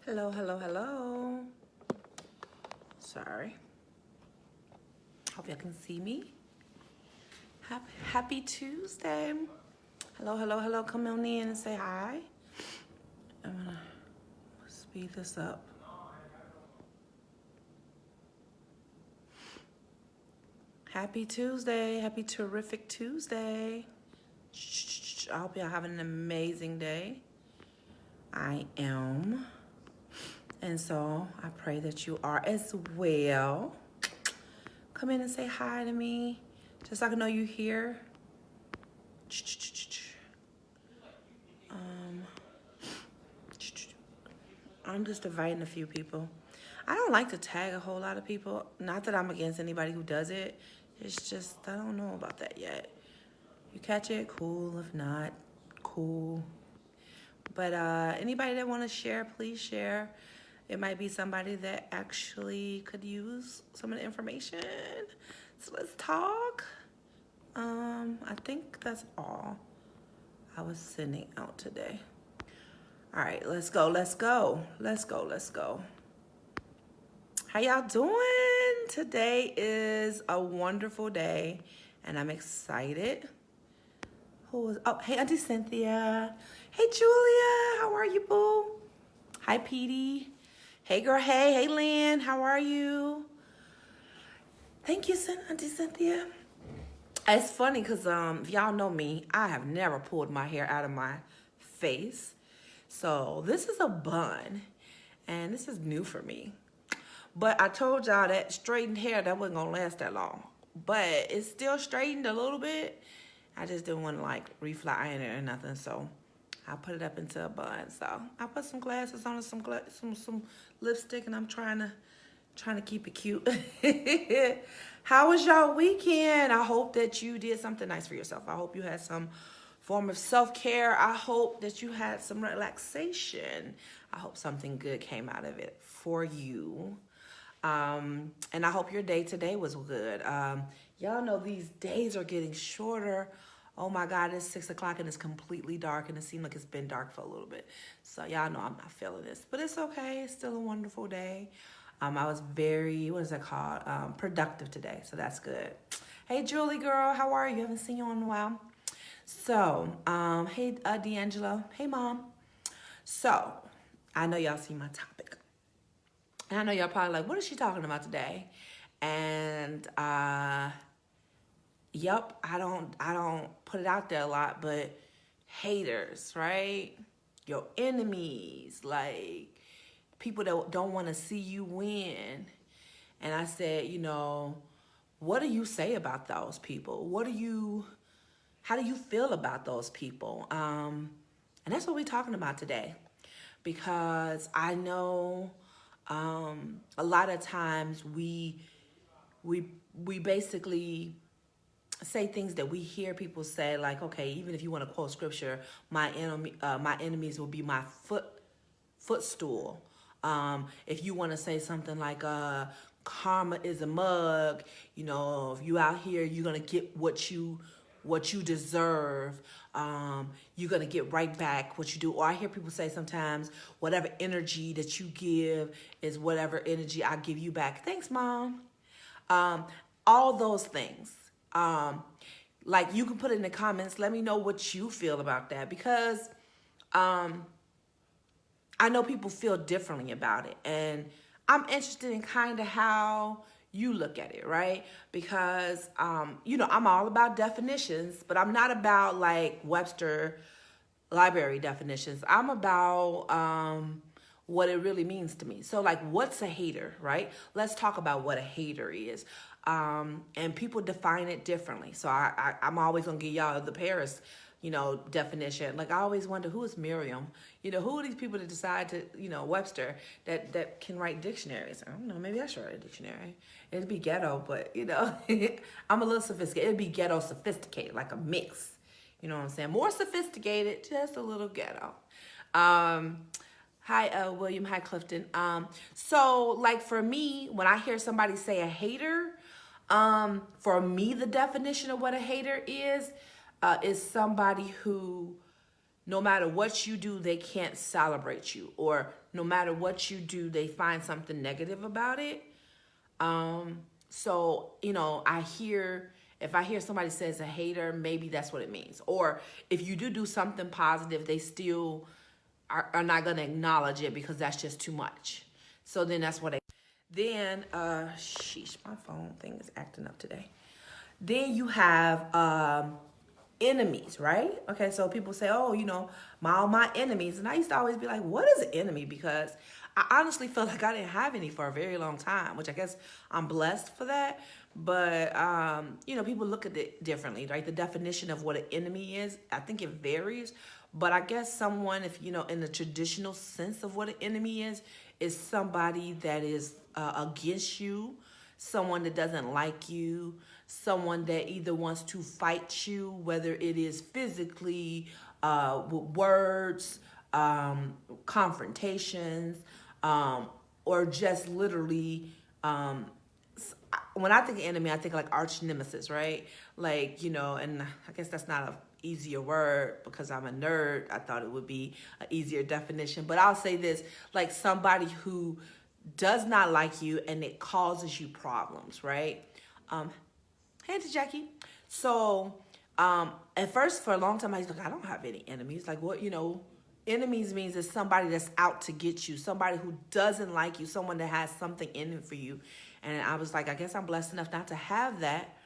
Hello, hello, hello. Sorry. Hope y'all can see me. Happy Tuesday. Hello, hello, hello. Come on in and say hi. I'm gonna speed this up. Happy Tuesday. Happy terrific Tuesday. I hope y'all having an amazing day. I am. And so I pray that you are as well. Come in and say hi to me. Just so I can know you're here. I'm just inviting a few people. I don't like to tag a whole lot of people. Not that I'm against anybody who does it. It's just, I don't know about that yet. You catch it, cool. If not, cool. But anybody that want to share, please share. It might be somebody that actually could use some of the information. So let's talk. I think that's all I was sending out today. All right, let's go. How y'all doing? Today is a wonderful day, and I'm excited. Hey, Auntie Cynthia. Hey, Julia. How are you, boo? Hi, Petey. Hey, girl. Hey, Lynn. How are you? Thank you, Auntie Cynthia. It's funny because if y'all know me, I have never pulled my hair out of my face. So this is a bun, and this is new for me. But I told y'all that straightened hair, that wasn't going to last that long. But it's still straightened a little bit. I just didn't want to, like, refly iron it or nothing. So I put it up into a bun. So I put some glasses on and some lipstick, and I'm trying to keep it cute. How was y'all weekend? I hope that you did something nice for yourself. I hope you had some form of self-care. I hope that you had some relaxation. I hope something good came out of it for you. And I hope your day today was good. Y'all know these days are getting shorter. Oh my God, it's 6 o'clock and it's completely dark, and it seemed like it's been dark for a little bit. So y'all know I'm not feeling this, but it's okay. It's still a wonderful day. I was very, productive today. So that's good. Hey, Julie girl, how are you? Haven't seen you in a while. So, hey, D'Angelo. Hey, Mom. So, I know y'all see my topic. And I know y'all probably like, what is she talking about today? And, yep, I don't put it out there a lot, but haters, right? Your enemies, like people that don't want to see you win. And I said, what do you say about those people? How do you feel about those people? And that's what we're talking about today, because I know a lot of times we basically say things that we hear people say, like, okay, even if you want to quote scripture, my enemies will be my footstool. If you want to say something like karma is a mug, if you out here, you're gonna get what you deserve. You're gonna get right back what you do. Or I hear people say sometimes, whatever energy that you give is whatever energy I give you back. Thanks, Mom. All those things. Like, you can put it in the comments. Let me know what you feel about that, because I know people feel differently about it, and I'm interested in kind of how you look at it, right? Because, I'm all about definitions, but I'm not about like Webster library definitions. I'm about what it really means to me. So, like, what's a hater, right? Let's talk about what a hater is. And people define it differently. So I'm always gonna give y'all the Paris, definition. Like, I always wonder, who is Miriam? Who are these people that decide to, Webster, that can write dictionaries? I don't know, maybe I should write a dictionary. It'd be ghetto, but, I'm a little sophisticated. It'd be ghetto sophisticated, like a mix. You know what I'm saying? More sophisticated, just a little ghetto. Hi, William. Hi, Clifton. So, like, for me, when I hear somebody say a hater, for me, the definition of what a hater is somebody who no matter what you do, they can't celebrate you, or no matter what you do, they find something negative about it. So, if I hear somebody says a hater, maybe that's what it means. Or if you do something positive, they still are not going to acknowledge it because that's just too much. So then that's what then, sheesh, my phone thing is acting up today. Then you have, enemies, right? Okay, so people say, oh, all my enemies. And I used to always be like, what is an enemy? Because I honestly felt like I didn't have any for a very long time, which I guess I'm blessed for that. But, people look at it differently, right? The definition of what an enemy is, I think it varies. But I guess someone, if, in the traditional sense of what an enemy is somebody that is against you, someone that doesn't like you, someone that either wants to fight you, whether it is physically, with words, confrontations, or just literally, when I think of enemy, I think like arch-nemesis, right? Like, and I guess that's not an easier word because I'm a nerd. I thought it would be an easier definition. But I'll say this, like somebody who does not like you and it causes you problems, right? Hey, Auntie Jackie. So, at first, for a long time, I was like, I don't have any enemies. Like, what, enemies means it's somebody that's out to get you, somebody who doesn't like you, someone that has something in it for you. And I was like, I guess I'm blessed enough not to have that.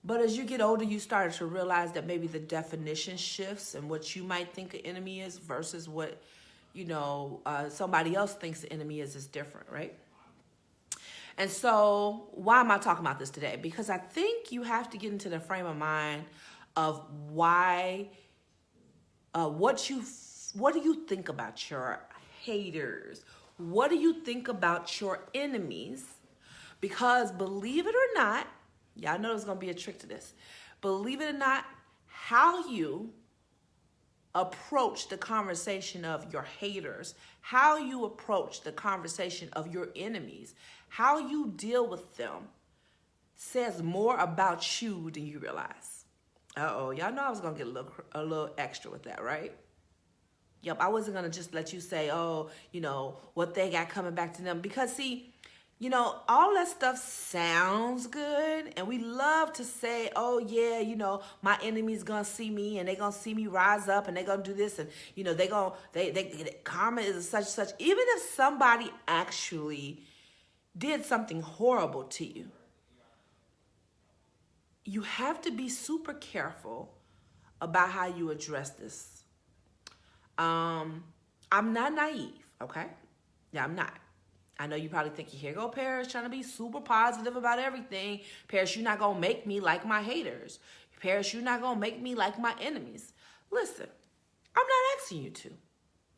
But as you get older, you start to realize that maybe the definition shifts and what you might think an enemy is versus what, somebody else thinks the enemy is different, right? And so why am I talking about this today? Because I think you have to get into the frame of mind of why, what do you think about your haters? What do you think about your enemies? Because believe it or not, y'all know there's going to be a trick to this. Believe it or not, how you approach the conversation of your haters, how you approach the conversation of your enemies, how you deal with them says more about you than you realize. Uh-oh, y'all know I was going to get a little extra with that, right? Yep, I wasn't going to just let you say, oh, what they got coming back to them. Because, see, all that stuff sounds good. And we love to say, oh, yeah, my enemy's going to see me and they're going to see me rise up and they're going to do this. And, karma is such. Even if somebody actually did something horrible to you, you have to be super careful about how you address this. I'm not naive, okay? Yeah, I'm not. I know you probably think, here go Paris trying to be super positive about everything. Paris, you're not going to make me like my haters. Paris, you're not going to make me like my enemies. Listen, I'm not asking you to.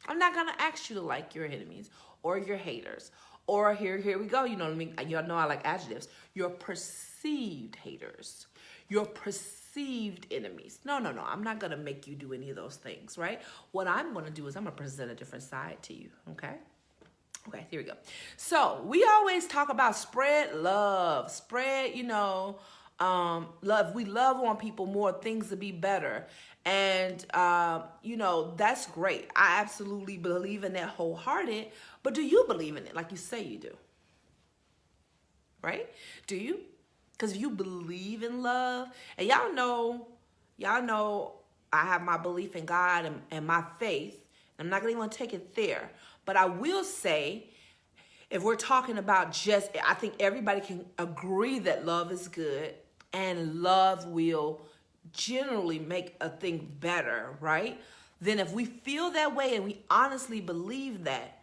I'm not going to ask you to like your enemies or your haters. Or here we go. You know what I mean? Y'all know I like adjectives. Your perceived haters. Your perceived enemies. No. I'm not going to make you do any of those things, right? What I'm going to do is I'm going to present a different side to you, okay? Okay, here we go. So we always talk about spread love, spread, love. We love on people more, things to be better. And, that's great. I absolutely believe in that wholehearted. But do you believe in it like you say you do? Right? Do you? Because if you believe in love, and y'all know I have my belief in God and my faith. I'm not going to even take it there. But I will say, if we're talking about I think everybody can agree that love is good and love will generally make a thing better, right? Then if we feel that way and we honestly believe that,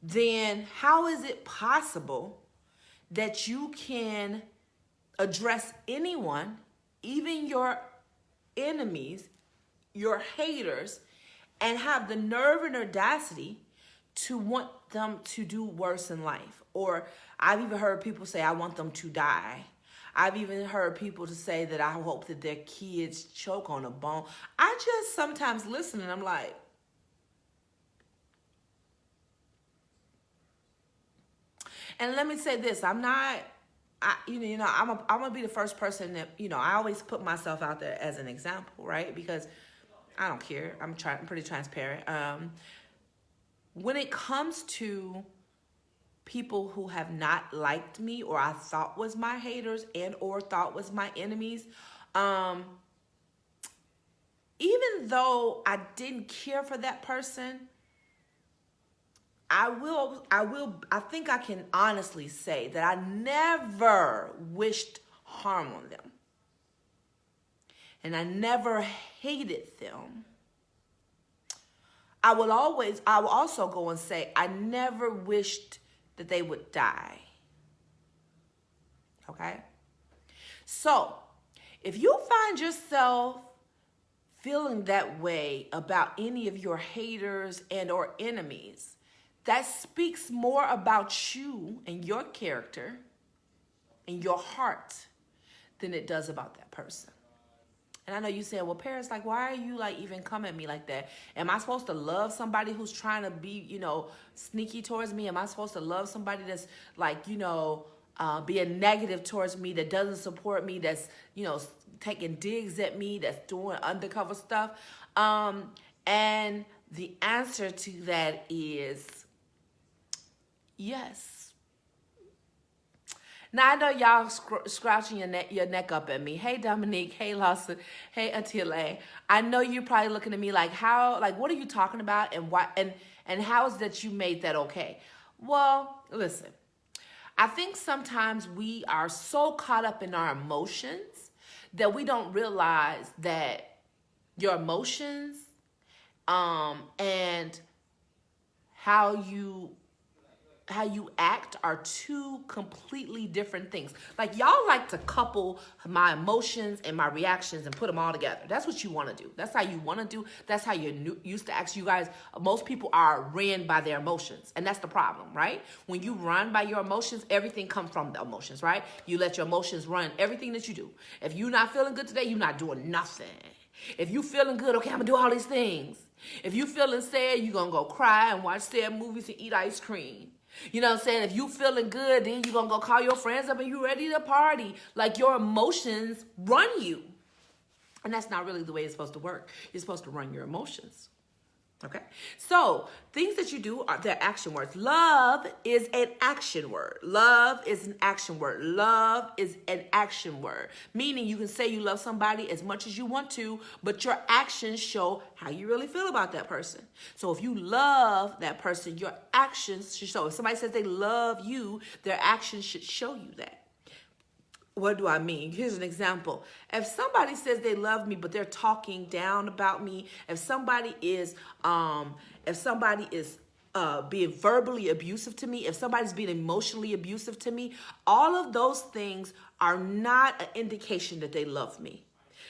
then how is it possible that you can address anyone, even your enemies, your haters, and have the nerve and audacity to want them to do worse in life? Or I've even heard people say, I want them to die. I've even heard people to say that I hope that their kids choke on a bone. I just sometimes listen and I'm like, and let me say this, I'm gonna be the first person that, I always put myself out there as an example, right? Because I don't care. I'm pretty transparent. When it comes to people who have not liked me or I thought was my haters and or thought was my enemies, even though I didn't care for that person, I think I can honestly say that I never wished harm on them. And I never hated them. I will also go and say, I never wished that they would die. Okay? So, if you find yourself feeling that way about any of your haters and or enemies, that speaks more about you and your character and your heart than it does about that person. And I know you said, well, Paris, like, why are you like even coming at me like that? Am I supposed to love somebody who's trying to be, sneaky towards me? Am I supposed to love somebody that's like, being negative towards me, that doesn't support me, that's, taking digs at me, that's doing undercover stuff? And the answer to that is yes. Now, I know y'all scratching your neck up at me. Hey, Dominique. Hey, Lawson. Hey, Auntie Elaine. I know you're probably looking at me like, what are you talking about? And why? And how is that you made that okay? Well, listen, I think sometimes we are so caught up in our emotions that we don't realize that your emotions, and how you act are two completely different things. Like, y'all like to couple my emotions and my reactions and put them all together. That's what you want to do. That's how you want to do. That's how you're used to act. You guys, most people are ran by their emotions. And that's the problem, right? When you run by your emotions, everything comes from the emotions, right? You let your emotions run everything that you do. If you're not feeling good today, you're not doing nothing. If you feeling good, okay, I'm going to do all these things. If you feeling sad, you're going to go cry and watch sad movies and eat ice cream. You know what I'm saying? If you feeling good, then you're going to go call your friends up and you ready to party. Like, your emotions run you. And that's not really the way it's supposed to work. You're supposed to run your emotions. Okay? So, things that you do are their action words. Love is an action word. Love is an action word. Love is an action word. Meaning you can say you love somebody as much as you want to, but your actions show how you really feel about that person. So if you love that person, your actions should show. If somebody says they love you, their actions should show you that. What do I mean? Here's an example. If somebody says they love me, but they're talking down about me, if somebody is being verbally abusive to me, if somebody's being emotionally abusive to me, all of those things are not an indication that they love me.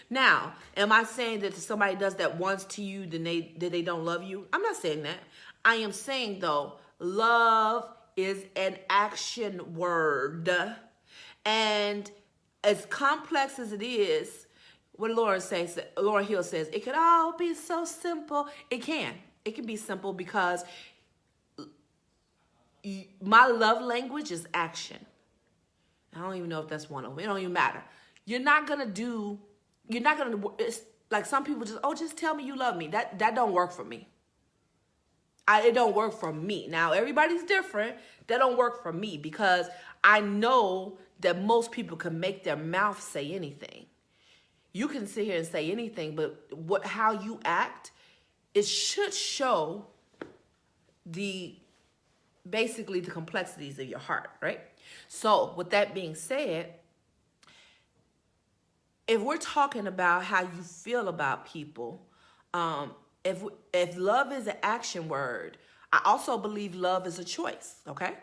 Now, am I saying that if somebody does that once to you, then they don't love you? I'm not saying that. I am saying, though, love is an action word. And as complex as it is, what Laura Hill says, it could all be so simple. It can. It can be simple because my love language is action. I don't even know if that's one of them. It don't even matter. It's like some people just tell me you love me. That don't work for me. It don't work for me. Now, everybody's different. That don't work for me because I know that most people can make their mouth say anything. You can sit here and say anything, but how you act, it should show basically the complexities of your heart, right? So with that being said, if we're talking about how you feel about people, if love is an action word, I also believe love is a choice, okay?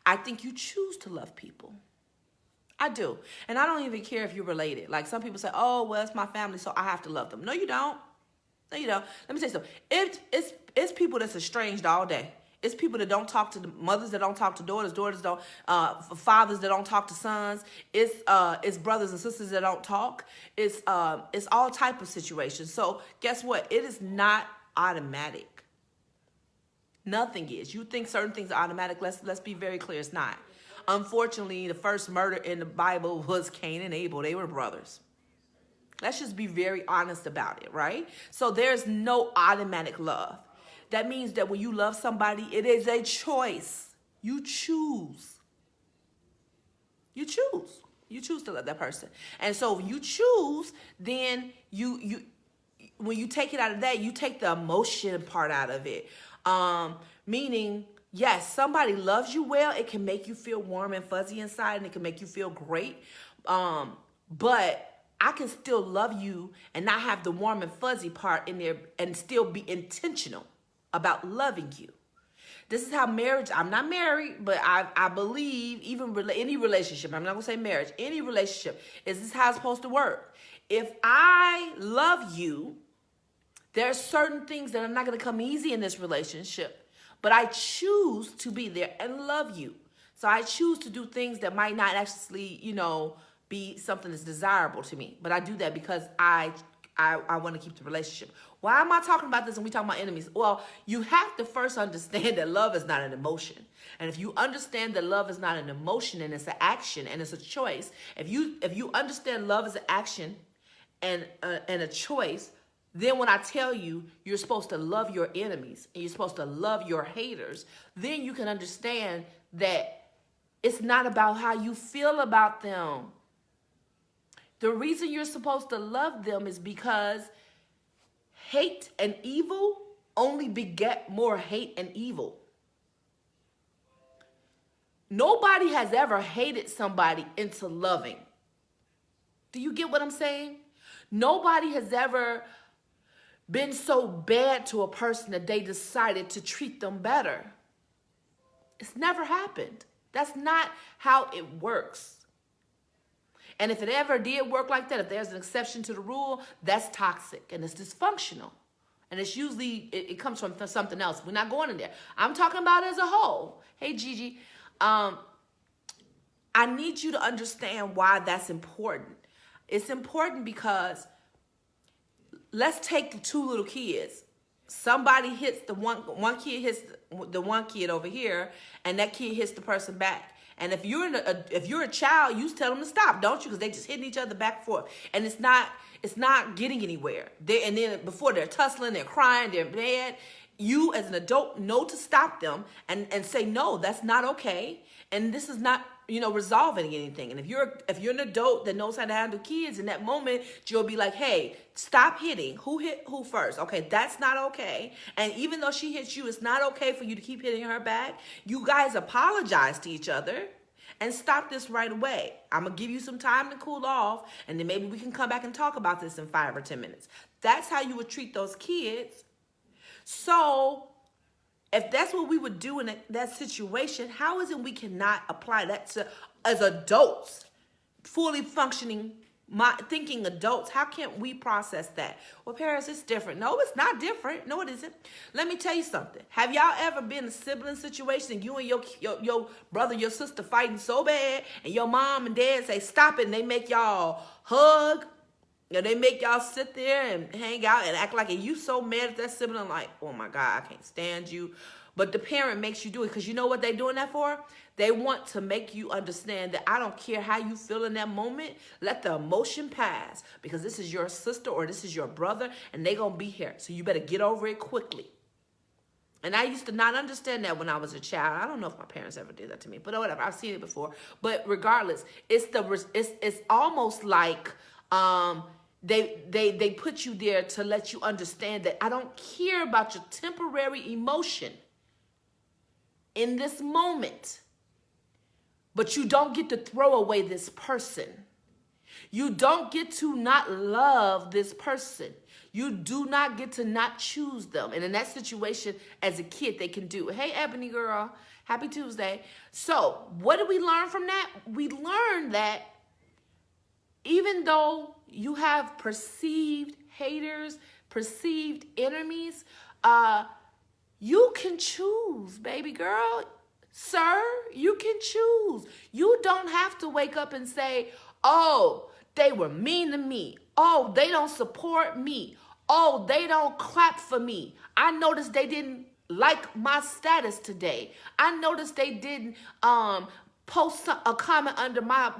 I think you choose to love people. I do. And I don't even care if you're related. Like, some people say, oh, well, it's my family, so I have to love them. No, you don't. No, you don't. Let me tell you something. It's people that's estranged all day. It's people that don't talk to the mothers, that don't talk to daughters don't, fathers that don't talk to sons. It's brothers and sisters that don't talk. It's all type of situations. So guess what? It is not automatic. Nothing is. You think certain things are automatic. Let's be very clear. It's not. Unfortunately, the first murder in the Bible was Cain and Abel. They were brothers. Let's just be very honest about it, right? So there's no automatic love. That means that when you love somebody, it is a choice. You choose. You choose. You choose to love that person. And so if you choose, then you when you take it out of that, you take the emotion part out of it. Meaning, yes, somebody loves you well. It can make you feel warm and fuzzy inside, and it can make you feel great. But I can still love you and not have the warm and fuzzy part in there and still be intentional about loving you. This is how marriage, I'm not married, but I believe even any relationship, I'm not going to say marriage, any relationship, is this how it's supposed to work. If I love you, there are certain things that are not going to come easy in this relationship, but I choose to be there and love you. So I choose to do things that might not actually, be something that's desirable to me. But I do that because I want to keep the relationship. Why am I talking about this and we talking about enemies? Well, you have to first understand that love is not an emotion. And if you understand that love is not an emotion and it's an action and it's a choice, if you understand love is an action and a choice, then when I tell you you're supposed to love your enemies and you're supposed to love your haters, then you can understand that it's not about how you feel about them. The reason you're supposed to love them is because hate and evil only beget more hate and evil. Nobody has ever hated somebody into loving. Do you get what I'm saying? Nobody has ever been so bad to a person that they decided to treat them better. It's never happened. That's not how it works. And if it ever did work like that, if there's an exception to the rule, that's toxic and it's dysfunctional. And it's usually, it comes from something else. We're not going in there. I'm talking about as a whole. Hey, Gigi, I need you to understand why that's important. It's important because let's take the two little kids. Somebody hits one kid hits the one kid over here, and that kid hits the person back. And if you're a child, you tell them to stop, don't you? Because they just hitting each other back and forth, and it's not getting anywhere. And then before they're tussling, they're crying, they're mad. You as an adult know to stop them and say no, that's not okay, and this is not resolving anything. And if you're an adult that knows how to handle kids in that moment, you'll be like, hey, stop hitting. Who hit who first? Okay, that's not okay. And even though she hits you, it's not okay for you to keep hitting her back. You guys apologize to each other and stop this right away. I'm going to give you some time to cool off, and then maybe we can come back and talk about this in 5 or 10 minutes. That's how you would treat those kids. So if that's what we would do in that situation, how is it we cannot apply that to as adults, fully functioning, thinking adults? How can't we process that? Well, Paris, it's different. No, it's not different. No, it isn't. Let me tell you something. Have y'all ever been in a sibling situation and you and your brother, your sister fighting so bad, and your mom and dad say stop it, and they make y'all hug? They make y'all sit there and hang out and act like you so mad at that sibling, like, oh my God, I can't stand you. But the parent makes you do it because you know what they're doing that for? They want to make you understand that I don't care how you feel in that moment. Let the emotion pass, because this is your sister or this is your brother and they're going to be here. So you better get over it quickly. And I used to not understand that when I was a child. I don't know if my parents ever did that to me, but whatever. I've seen it before. But regardless, it's almost like they put you there to let you understand that I don't care about your temporary emotion in this moment, but you don't get to throw away this person. You don't get to not love this person. You do not get to not choose them. And in that situation, as a kid, they can do it. Hey, Ebony girl, happy Tuesday. So what did we learn from that? We learned that even though you have perceived haters, perceived enemies, you can choose, baby girl. Sir, you can choose. You don't have to wake up and say, oh, they were mean to me. Oh, they don't support me. Oh, they don't clap for me. I noticed they didn't like my status today. I noticed they didn't post a comment under my,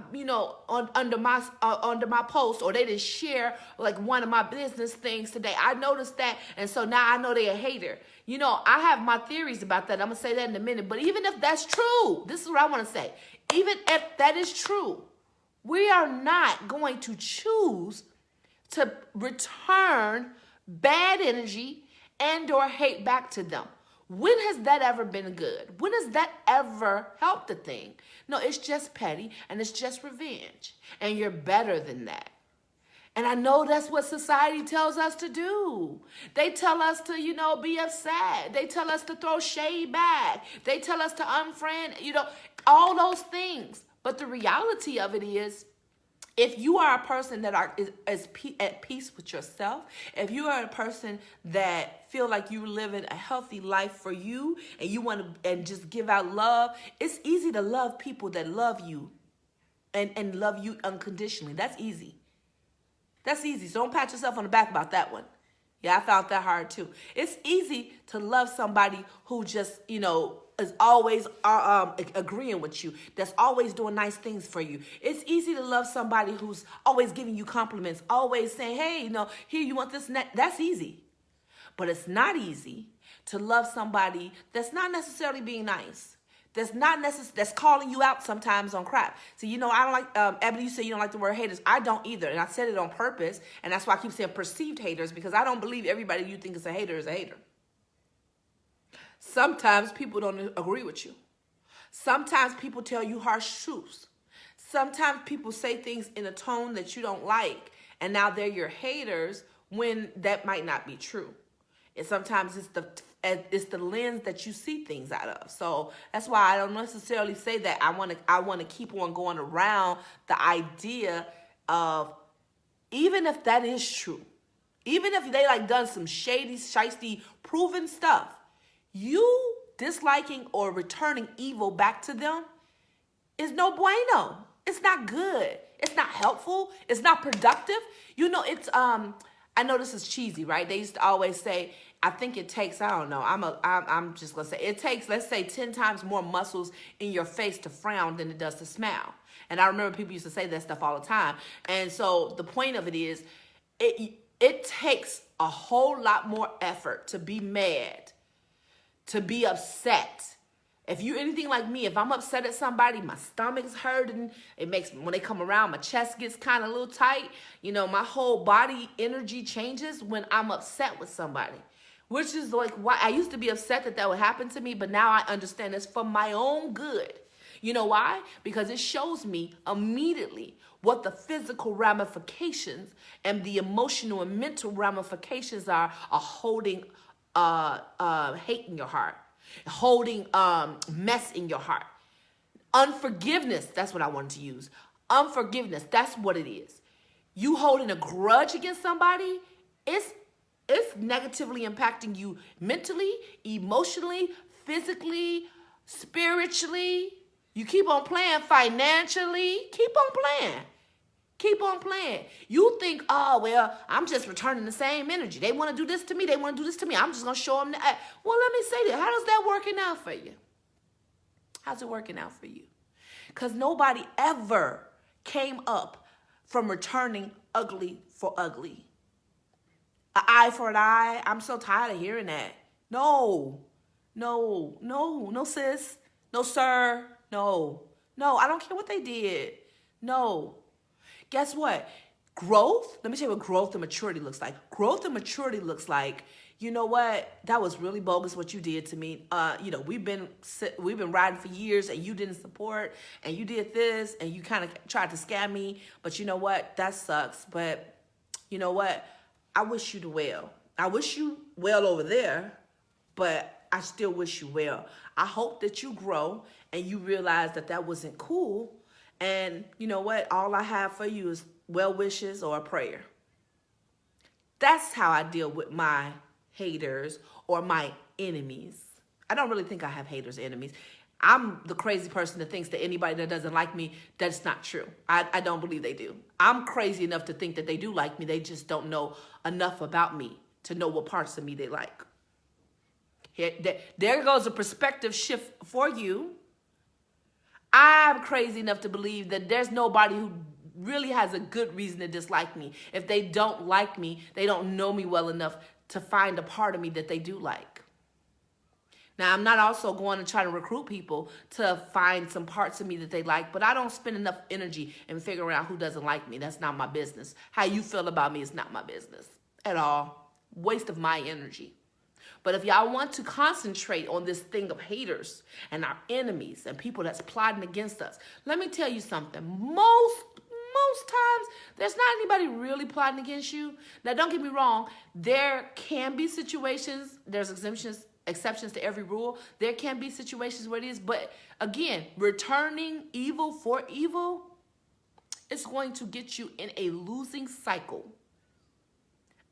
under my post, or they didn't share like one of my business things today. I noticed that, and so now I know they're a hater. I have my theories about that. I'm gonna say that in a minute. But even if that's true, this is what I want to say. Even if that is true, we are not going to choose to return bad energy and or hate back to them. When has that ever been good? When has that ever helped a thing? No, it's just petty and it's just revenge. And you're better than that. And I know that's what society tells us to do. They tell us to, be upset. They tell us to throw shade back. They tell us to unfriend, all those things. But the reality of it is, if you are a person that is at peace with yourself, if you are a person that feel like you're living a healthy life for you and you want to and just give out love, it's easy to love people that love you and love you unconditionally. That's easy. That's easy. So don't pat yourself on the back about that one. Yeah, I found that hard too. It's easy to love somebody who just, is always agreeing with you, that's always doing nice things for you. It's easy to love somebody who's always giving you compliments, always saying, hey, here, you want this and that. That's easy. But it's not easy to love somebody that's not necessarily being nice. That's calling you out sometimes on crap. So, I don't like, Ebony, you say you don't like the word haters. I don't either. And I said it on purpose. And that's why I keep saying perceived haters, because I don't believe everybody you think is a hater is a hater. Sometimes people don't agree with you. Sometimes people tell you harsh truths. Sometimes people say things in a tone that you don't like, and now they're your haters when that might not be true. And sometimes it's the lens that you see things out of. So that's why I don't necessarily say that I want to keep on going around the idea of, even if that is true, even if they done some shady, shiesty, proven stuff, you disliking or returning evil back to them is no bueno. It's not good. It's not helpful. It's not productive. I know this is cheesy, right? They used to always say, I think it takes, I don't know, I'm just going to say, it takes, let's say, 10 times more muscles in your face to frown than it does to smile. And I remember people used to say that stuff all the time. And so the point of it is, it takes a whole lot more effort to be mad, to be upset. If you're anything like me, if I'm upset at somebody, my stomach's hurting. It makes, when they come around, my chest gets kind of a little tight. My whole body energy changes when I'm upset with somebody. Which is like why I used to be upset that would happen to me, but now I understand it's for my own good. You know why? Because it shows me immediately what the physical ramifications and the emotional and mental ramifications are holding hate in your heart, holding mess in your heart. Unforgiveness, that's what I wanted to use. Unforgiveness, that's what it is. You holding a grudge against somebody, it's negatively impacting you mentally, emotionally, physically, spiritually. You keep on playing financially. Keep on playing. Keep on playing. You think, oh, well, I'm just returning the same energy. They want to do this to me. They want to do this to me. I'm just going to show them that. Well, let me say that. How does that working out for you? How's it working out for you? Because nobody ever came up from returning ugly for ugly. An eye for an eye. I'm so tired of hearing that. No, sis. No, sir. No, I don't care what they did. No. Guess what? Growth, let me tell you what growth and maturity looks like. Growth and maturity looks like, you know what? That was really bogus what you did to me. We've been riding for years and you didn't support and you did this and you kind of tried to scam me. But you know what? That sucks. But you know what? I wish you the well. I wish you well over there, but I still wish you well. I hope that you grow and you realize that wasn't cool. And you know what? All I have for you is well wishes or a prayer. That's how I deal with my haters or my enemies. I don't really think I have haters or enemies. I'm the crazy person that thinks that anybody that doesn't like me, that's not true. I don't believe they do. I'm crazy enough to think that they do like me. They just don't know enough about me to know what parts of me they like. There goes a perspective shift for you. I'm crazy enough to believe that there's nobody who really has a good reason to dislike me. If they don't like me, they don't know me well enough to find a part of me that they do like. Now, I'm not also going to try to recruit people to find some parts of me that they like, but I don't spend enough energy in figuring out who doesn't like me. That's not my business. How you feel about me is not my business at all. Waste of my energy. But if y'all want to concentrate on this thing of haters and our enemies and people that's plotting against us, let me tell you something. Most times, there's not anybody really plotting against you. Now, don't get me wrong. There can be situations, there's exceptions to every rule. There can be situations where it is. But again, returning evil for evil is going to get you in a losing cycle.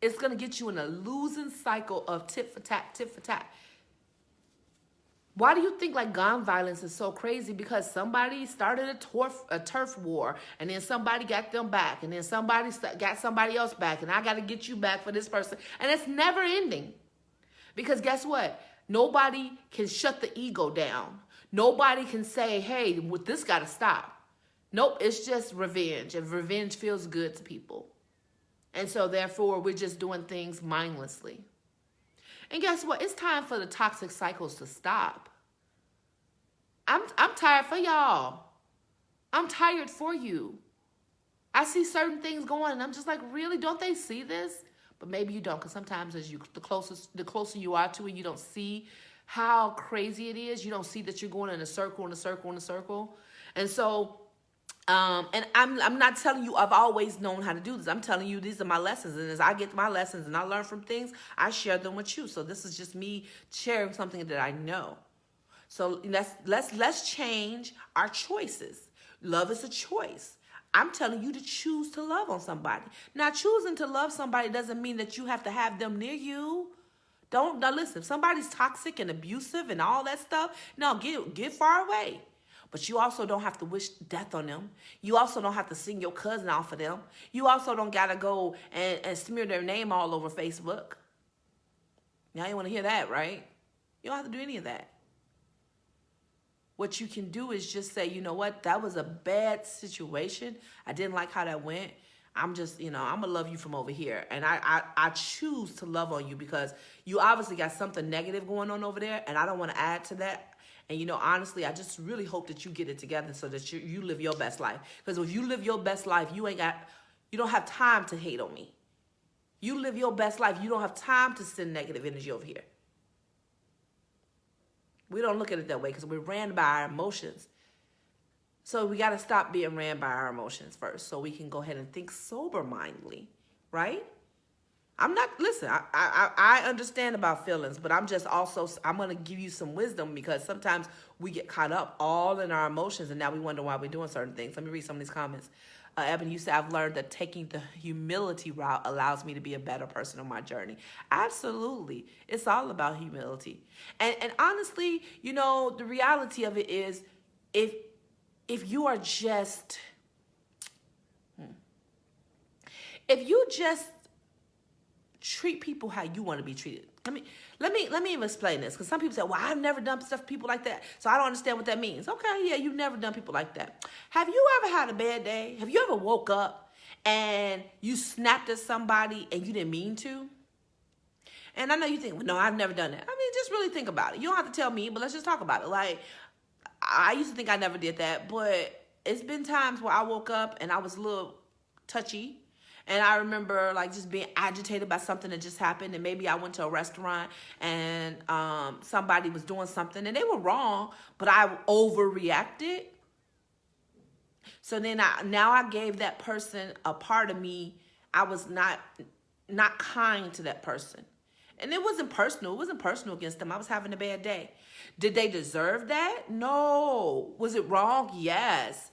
It's going to get you in a losing cycle of tit for tat, tit for tat. Why do you think like gun violence is so crazy? Because somebody started a turf war, and then somebody got them back, and then somebody got somebody else back, and I got to get you back for this person. And it's never ending. Because guess what? Nobody can shut the ego down. Nobody can say, hey, this got to stop. Nope, it's just revenge. And revenge feels good to people. And so therefore, we're just doing things mindlessly. And guess what? It's time for the toxic cycles to stop. I'm tired for y'all. I'm tired for you. I see certain things going, and I'm just like, really? Don't they see this? But maybe you don't, because sometimes as the closer you are to it, you don't see how crazy it is. You don't see that you're going in a circle, in a circle, in a circle. And so, and I'm not telling you I've always known how to do this. I'm telling you these are my lessons. And as I get my lessons and I learn from things, I share them with you. So this is just me sharing something that I know. So let's change our choices. Love is a choice. I'm telling you to choose to love on somebody. Now, choosing to love somebody doesn't mean that you have to have them near you. Now listen, if somebody's toxic and abusive and all that stuff, no, get far away. But you also don't have to wish death on them. You also don't have to sing your cousin off of them. You also don't got to go and smear their name all over Facebook. Now, you want to hear that, right? You don't have to do any of that. What you can do is just say, you know what, that was a bad situation. I didn't like how that went. I'm just, I'm going to love you from over here. And I choose to love on you because you obviously got something negative going on over there, and I don't want to add to that. And, honestly, I just really hope that you get it together so that you live your best life. Because if you live your best life, you don't have time to hate on me. You live your best life. You don't have time to send negative energy over here. We don't look at it that way because we're ran by our emotions. So we got to stop being ran by our emotions first so we can go ahead and think sober-mindedly, right? Listen, I understand about feelings, but I'm going to give you some wisdom because sometimes we get caught up all in our emotions and now we wonder why we're doing certain things. Let me read some of these comments. Evan, you said, I've learned that taking the humility route allows me to be a better person on my journey. Absolutely. It's all about humility. And honestly, the reality of it is if you are just, if you just treat people how you want to be treated. Let me even explain this, because some people say, well, I've never done stuff to people like that, so I don't understand what that means. Okay, yeah, you've never done people like that. Have you ever had a bad day? Have you ever woke up and you snapped at somebody and you didn't mean to? And I know you think, well, no, I've never done that. Just really think about it. You don't have to tell me, but let's just talk about it. Like, I used to think I never did that, but it's been times where I woke up and I was a little touchy. And I remember just being agitated by something that just happened. And maybe I went to a restaurant and somebody was doing something and they were wrong, but I overreacted. So then now I gave that person a part of me. I was not kind to that person. And it wasn't personal. It wasn't personal against them. I was having a bad day. Did they deserve that? No. Was it wrong? Yes.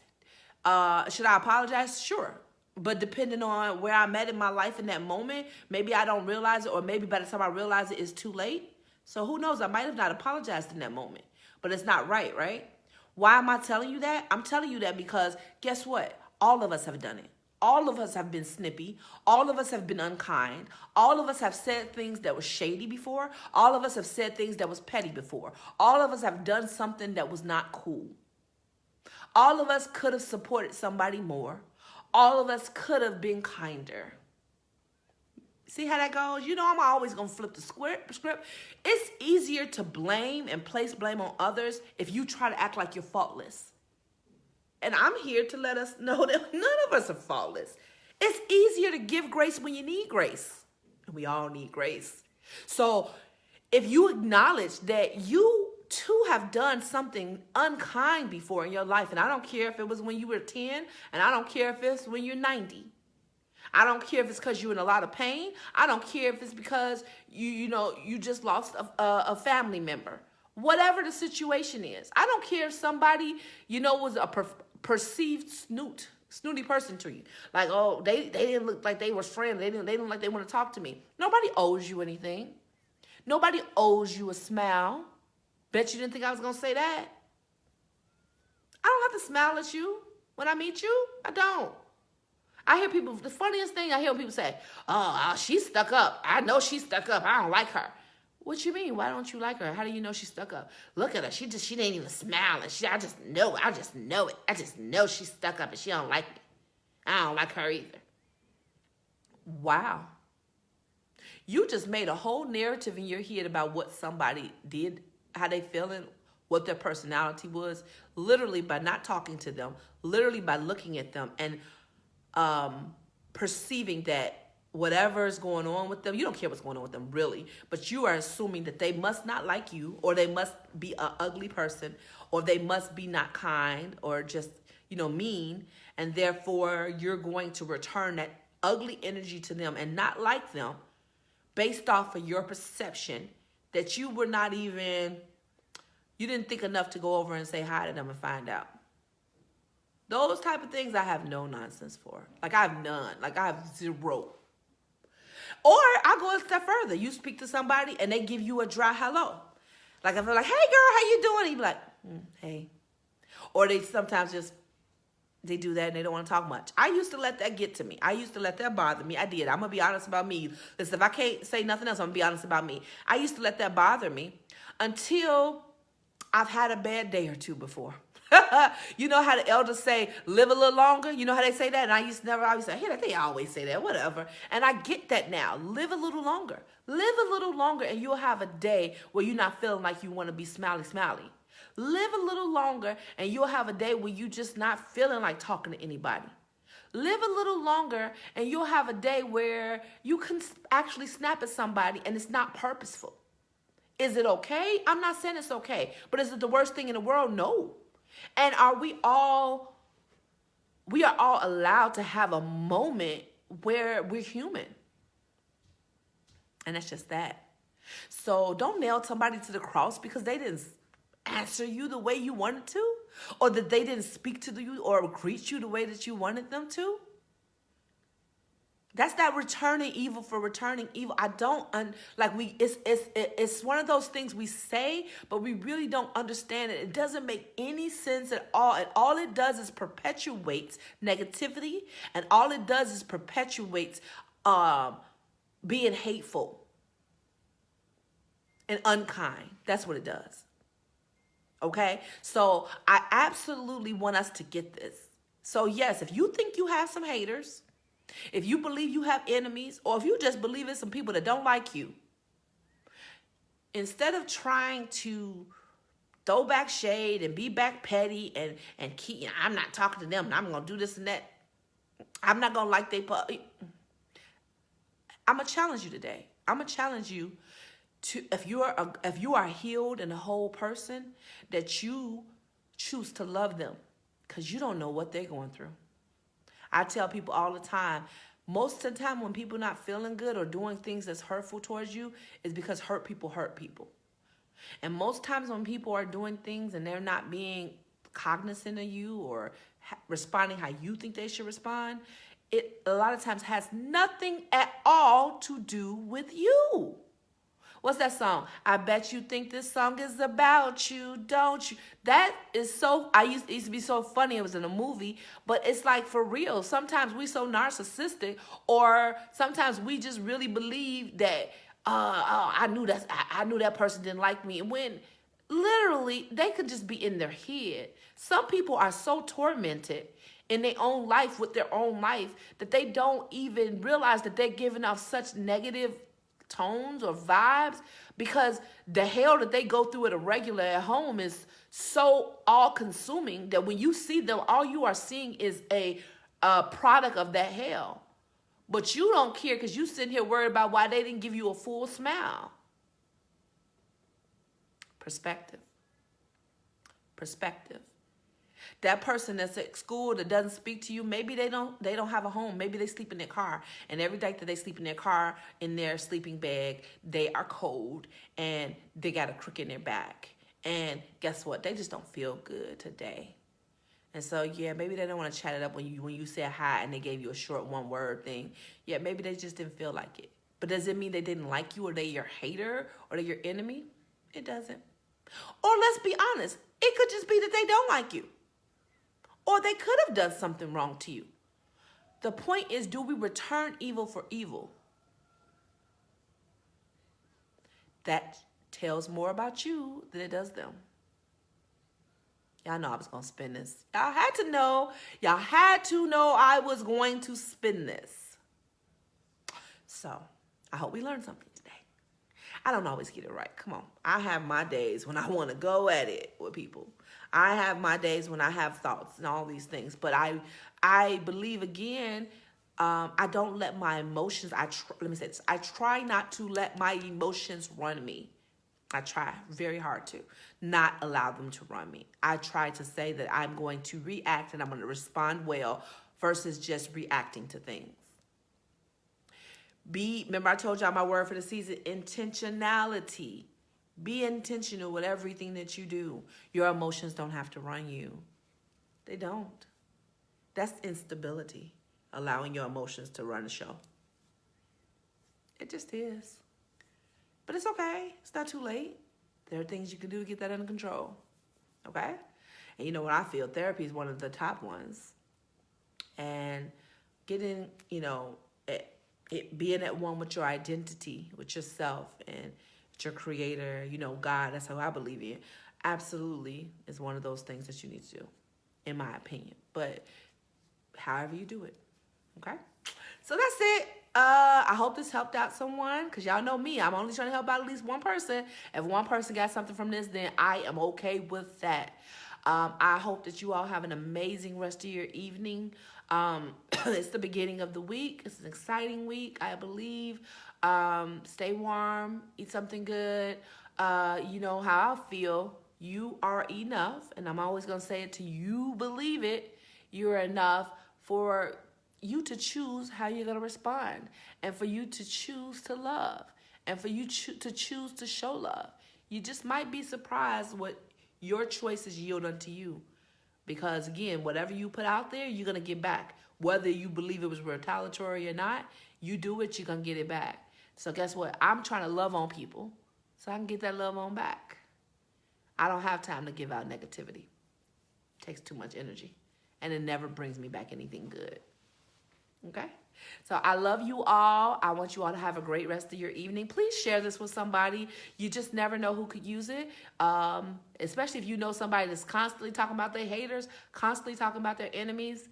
Should I apologize? Sure. But depending on where I'm at in my life in that moment, maybe I don't realize it, or maybe by the time I realize it, it's too late. So who knows? I might have not apologized in that moment, but it's not right, right? Why am I telling you that? I'm telling you that because guess what? All of us have done it. All of us have been snippy. All of us have been unkind. All of us have said things that were shady before. All of us have said things that was petty before. All of us have done something that was not cool. All of us could have supported somebody more. All of us could have been kinder. See how that goes? You know I'm always going to flip the script. It's easier to blame and place blame on others if you try to act like you're faultless. And I'm here to let us know that none of us are faultless. It's easier to give grace when you need grace. And we all need grace. So if you acknowledge that you too have done something unkind before in your life, and I don't care if it was when you were 10, and I don't care if it's when you're 90. I don't care if it's because you're in a lot of pain. I don't care if it's because you just lost a family member. Whatever the situation is. I don't care if somebody, was a perceived snooty person to you. Like, oh, they didn't look like they were friends. They didn't look like they want to talk to me. Nobody owes you anything. Nobody owes you a smile. Bet you didn't think I was going to say that. I don't have to smile at you when I meet you. I don't. I hear people, the funniest thing I hear people say, oh, she's stuck up. I know she's stuck up. I don't like her. What you mean? Why don't you like her? How do you know she's stuck up? Look at her. She didn't even smile. And I just know it. I just know she's stuck up and she don't like me. I don't like her either. Wow. You just made a whole narrative in your head about what somebody did, how they feeling, what their personality was, literally by not talking to them, literally by looking at them and perceiving that whatever is going on with them, you don't care what's going on with them really, but you are assuming that they must not like you, or they must be an ugly person, or they must be not kind, or just, mean, and therefore you're going to return that ugly energy to them and not like them based off of your perception that you were not even, you didn't think enough to go over and say hi to them and find out. Those type of things I have no nonsense for. Like I have none. Like I have zero. Or I'll go a step further. You speak to somebody and they give you a dry hello. Like if they're like, hey girl, how you doing? You be like, hey. Or they sometimes they do that and they don't want to talk much. I used to let that get to me. I used to let that bother me. I did. I'm going to be honest about me. Listen, if I can't say nothing else, I'm going to be honest about me. I used to let that bother me until I've had a bad day or two before. You know how the elders say, live a little longer? You know how they say that? And I used to always say, hey, they always say that, whatever. And I get that now. Live a little longer. Live a little longer and you'll have a day where you're not feeling like you want to be smiley. Live a little longer and you'll have a day where you're just not feeling like talking to anybody. Live a little longer and you'll have a day where you can actually snap at somebody and it's not purposeful. Is it okay? I'm not saying it's okay. But is it the worst thing in the world? No. And we are all allowed to have a moment where we're human. And that's just that. So don't nail somebody to the cross because they didn't answer you the way you wanted to, or that they didn't speak to you or greet you the way that you wanted them to. That's that returning evil for returning evil. It's one of those things we say, but we really don't understand it. It doesn't make any sense at all. And all it does is perpetuates negativity. And all it does is perpetuates being hateful and unkind. That's what it does. Okay? So I absolutely want us to get this. So yes, if you think you have some haters, if you believe you have enemies, or if you just believe it's some people that don't like you, instead of trying to throw back shade and be back petty and keep, I'm not talking to them and I'm going to do this and that. I'm not going to like I'm going to challenge you today. I'm going to challenge you to, if you are healed and a whole person, that you choose to love them because you don't know what they're going through. I tell people all the time, most of the time when people not feeling good or doing things that's hurtful towards you is because hurt people hurt people. And most times when people are doing things and they're not being cognizant of you or responding how you think they should respond, it a lot of times has nothing at all to do with you. What's that song? I bet you think this song is about you, don't you? That is so, it used to be so funny. It was in a movie, but it's like for real. Sometimes we so narcissistic, or sometimes we just really believe that, I knew that person didn't like me. And when Literally, they could just be in their head. Some people are so tormented in their own life with their own life that they don't even realize that they're giving off such negative tones or vibes because the hell that they go through at a regular at home is so all-consuming that when you see them, all you are seeing is a product of that hell. But you don't care because you sitting here worried about why they didn't give you a full smile. Perspective. Perspective. That person that's at school that doesn't speak to you, maybe they don't have a home. Maybe they sleep in their car. And every day that they sleep in their car, in their sleeping bag, they are cold and they got a crook in their back. And guess what? They just don't feel good today. And so, yeah, maybe they don't want to chat it up when you said hi and they gave you a short one-word thing. Yeah, maybe they just didn't feel like it. But does it mean they didn't like you or they your hater or they your enemy? It doesn't. Or let's be honest, it could just be that they don't like you. Or they could have done something wrong to you. The point is, do we return evil for evil? That tells more about you than it does them. Y'all know I was going to spin this. Y'all had to know I was going to spin this. So, I hope we learned something today. I don't always get it right. Come on. I have my days when I want to go at it with people. I have my days when I have thoughts and all these things. But I believe, again, I don't let my emotions, let me say this. I try not to let my emotions run me. I try very hard to not allow them to run me. I try to say that I'm going to react and I'm going to respond well versus just reacting to things. Remember I told y'all my word for the season, intentionality. Be intentional with everything that you do. Your emotions don't have to run you. They don't. That's instability, allowing your emotions to run the show. It just is. But it's okay. It's not too late. There are things you can do to get that under control. Okay? And you know what I feel? Therapy is one of the top ones. And getting, being at one with your identity, with yourself, and your creator, God, that's how I believe in. Absolutely is one of those things that you need to do, in my opinion. But however you do it. Okay? So that's it. I hope this helped out someone, because y'all know me. I'm only trying to help out at least one person. If one person got something from this, then I am okay with that. I hope that you all have an amazing rest of your evening. It's the beginning of the week. It's an exciting week, I believe. Stay warm. Eat something good. You know how I feel. You are enough. And I'm always going to say it till you believe it. You're enough for you to choose how you're going to respond, and for you to choose to love, and for you to choose to show love. You just might be surprised what your choices yield unto you, because again, whatever you put out there, you're going to get back. Whether you believe it was retaliatory or not, you do it, you're going to get it back. So guess what? I'm trying to love on people so I can get that love on back. I don't have time to give out negativity. It takes too much energy, and it never brings me back anything good. Okay? So I love you all. I want you all to have a great rest of your evening. Please share this with somebody. You just never know who could use it. Especially if you know somebody that's constantly talking about their haters, constantly talking about their enemies.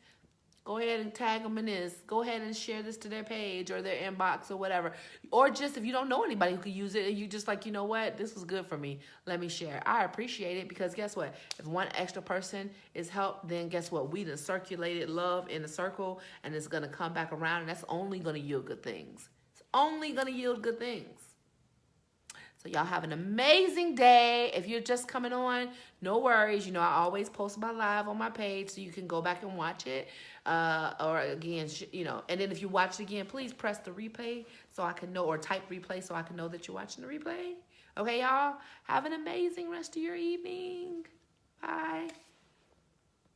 Go ahead and tag them in this. Go ahead and share this to their page or their inbox or whatever. Or just if you don't know anybody who could use it and you just like, you know what, this was good for me, let me share. I appreciate it, because guess what? If one extra person is helped, then guess what? We done circulated love in a circle, and it's going to come back around, and that's only going to yield good things. It's only going to yield good things. So y'all have an amazing day. If you're just coming on, no worries. I always post my live on my page, so you can go back and watch it. Or again, and then if you watch it again, please press the replay so I can know, or type replay so I can know that you're watching the replay. Okay, y'all? Have an amazing rest of your evening. Bye.